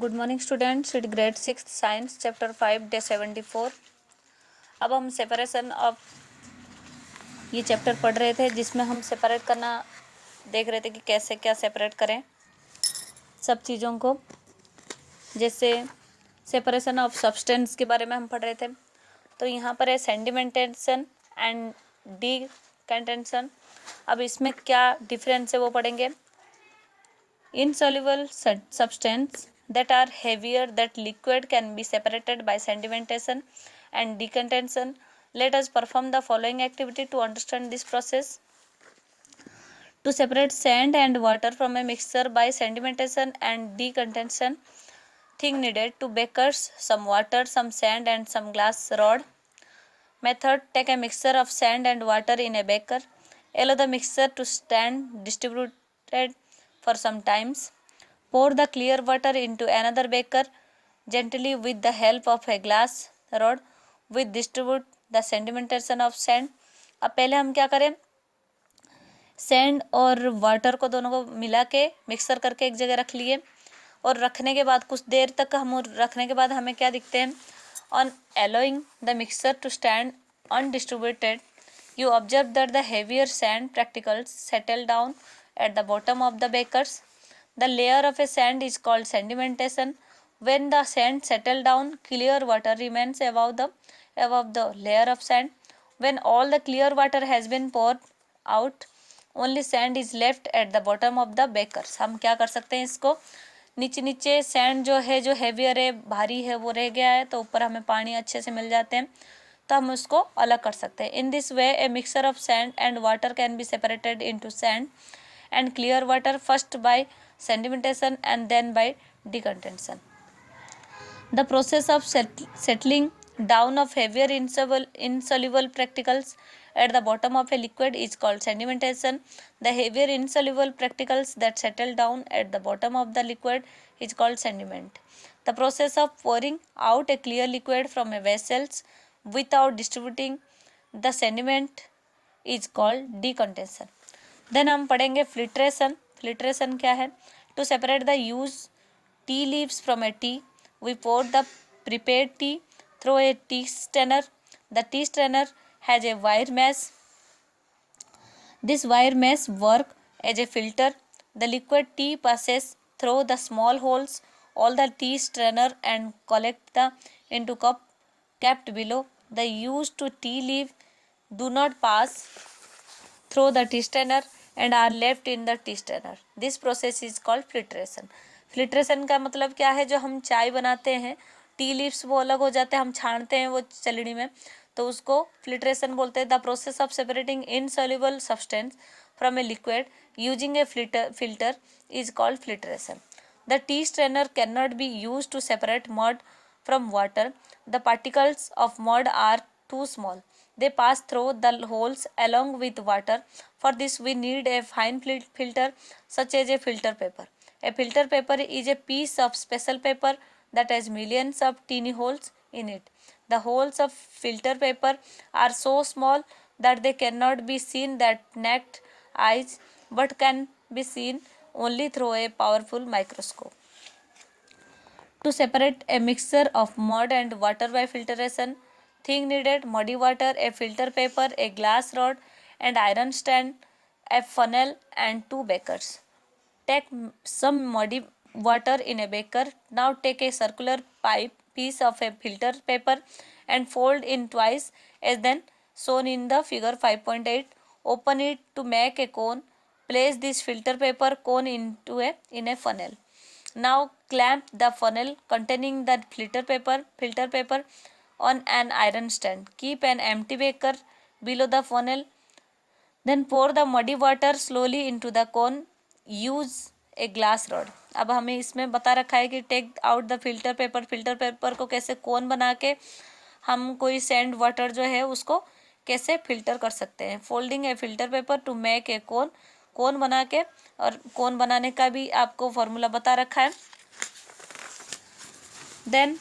Good morning students, it grade 6 science chapter 5 day 74। अब हम separation of ये chapter पढ़ रहे थे, जिसमें हम सेपरेट करना देख रहे थे कि कैसे क्या सेपरेट करें सब चीज़ों को। जैसे सेपरेशन ऑफ सब्सटेंस के बारे में हम पढ़ रहे थे, तो यहाँ पर है सेडिमेंटेशन एंड डीकंडेंसेशन। अब इसमें क्या डिफरेंस है वो पढ़ेंगे। Insoluble substance that are heavier that liquid can be separated by sedimentation and decondension. Let us perform the following activity to understand this process. To separate sand and water from a mixture by sedimentation and decondension, thing needed: 2 bakers, some water, some sand and some glass rod. Method: take a mixture of sand and water in a beaker. Allow the mixture to stand distributed for some time. Pour the clear water into another beaker gently with the help of a glass rod. We distribute the sedimentation of sand. अब पहले हम क्या करें, sand और water को दोनों को मिला के मिक्सर करके एक जगह रख लिए, और रखने के बाद कुछ देर तक हम रखने के बाद हमें क्या दिखते हैं। On allowing the mixture to stand undistributed, you observe that the heavier sand particles settle down at the bottom of the beakers. The layer of a sand is called sedimentation. When the sand settles down, clear water remains above the layer of sand. When all the clear water has been poured out, only sand is left at the bottom of the beakers. हम क्या कर सकते हैं, इसको नीचे नीचे sand जो है, जो हैवियर है, भारी है, वो रह गया है, तो ऊपर हमें पानी अच्छे से मिल जाते हैं, तो हम उसको अलग कर सकते हैं। In this way a mixture of sand and water can be separated into sand and clear water, first by sedimentation and then by decondension. The process of settling down of heavier insoluble particles at the bottom of a liquid is called sedimentation. The heavier insoluble particles that settle down at the bottom of the liquid is called sediment. The process of pouring out a clear liquid from a vessel without distributing the sediment is called decondenation. Then हम पढ़ेंगे filtration. Filtration क्या है? To separate the use tea leaves from a tea, we pour the prepared tea through a tea strainer. The tea strainer has a wire mesh. This wire mesh work as a filter. The liquid tea passes through the small holes all the tea strainer and collect the into cup kept below. The used to tea leaf do not pass through the tea strainer and are left in the tea strainer. This process is called filtration. Filtration का मतलब क्या है? जो हम चाय बनाते हैं, tea leaves वो अलग हो जाते हैं, हम छानते हैं वो चलनी में, तो उसको फिल्ट्रेशन बोलते हैं. The process of separating insoluble substance from a liquid using a filter is called filtration. The tea strainer can not be use to separate mud from water. The particles of mud are too small. They pass through the holes along with water. For this we need a fine filter such as a filter paper. A filter paper is a piece of special paper that has millions of teeny holes in it. The holes of filter paper are so small that they cannot be seen with naked eyes, but can be seen only through a powerful microscope. To separate a mixture of mud and water by filtration, thing needed: muddy water, a filter paper, a glass rod and iron stand, a funnel and 2 bakers. Take some muddy water in a baker. Now take a circular piece of a filter paper and fold in twice as then shown in the figure 5.8. Open it to make a cone. Place this filter paper cone into in a funnel. Now clamp the funnel containing the filter paper on an iron stand. Keep an empty beaker below the funnel. Then pour the muddy water slowly into the cone. Use a glass rod. अब हमें इसमें बता रखा है कि take out the filter paper को कैसे कोन बना के हम कोई सैंड वाटर जो है उसको कैसे फिल्टर कर सकते हैं. Folding a filter paper to make a cone बना के, और कोन बनाने का भी आपको फॉर्मूला बता रखा है. देन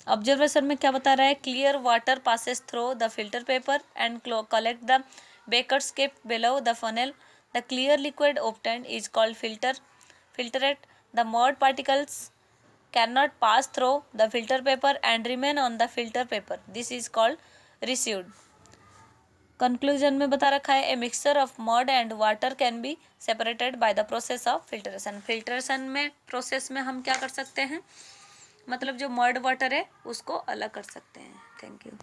ऑब्जर्वेशन में क्या बता रहा है? Clear water passes through the filter paper and collect the beakers kept below the funnel. The clear liquid obtained is called filter. filtrate. The mud particles cannot pass through the filter paper and remain on the filter paper. This is called residued. Conclusion में बता रखा है a mixture of mud and water can be separated by the process of filtration. Filtration में process में हम क्या कर सकते हैं, मतलब जो मड वाटर है उसको अलग कर सकते हैं. Thank you.